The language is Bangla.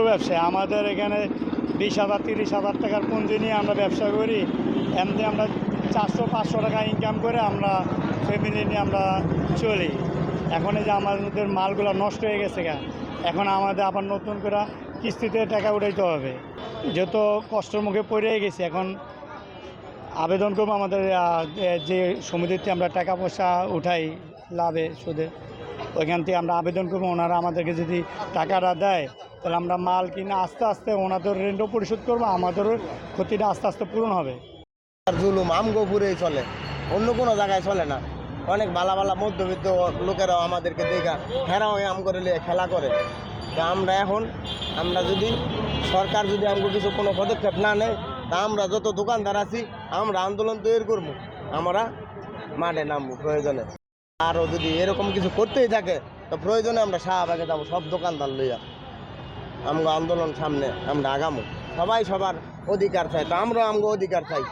ব্যবসায়ী। আমাদের এখানে 20,000 30,000 টাকার পুঁজি নিয়ে আমরা ব্যবসা করি। এমনি আমরা 400-500 টাকা ইনকাম করে আমরা ফ্যামিলি নিয়ে আমরা চলি। এখন এই যে আমাদের মালগুলো নষ্ট হয়ে গেছে এখন আমাদের আবার নতুন করে কিস্তিতে টাকা উঠাইতে হবে। যেহেতু কষ্টের মুখে পড়ে গেছি, এখন আবেদন করবো আমাদের যে সমিতিতে আমরা টাকা পয়সা উঠাই লাভে সুদে, ওইখান থেকে আমরা আবেদন করবো। ওনারা আমাদেরকে যদি টাকাটা দেয় তাহলে আমরা মাল কিনে আস্তে আস্তে ওনাদের ঋণও পরিশোধ করবো, আমাদেরও ক্ষতিটা আস্তে আস্তে পূরণ হবে। জুলুম আমগোপুরেই চলে, অন্য কোনো জায়গায় চলে না। অনেক ভালো ভালো মধ্যবিত্ত লোকেরাও আমাদেরকে দেখা হেরাও আম করে খেলা করে। তো আমরা যদি সরকার যদি আমাকে কিছু কোনো পদক্ষেপ না নেয়, তা আমরা যত দোকানদার আছি আমরা আন্দোলন তৈরি করবো, আমরা মাঠে নামবো প্রয়োজনে। আরও যদি এরকম কিছু করতেই থাকে তো প্রয়োজনে আমরা শাহবাগে যাবো, সব দোকানদার লইয়া আমরা আন্দোলন সামনে আমরা আগামো। সবাই সবার অধিকার চাই, তো আমরাও অধিকার চাই।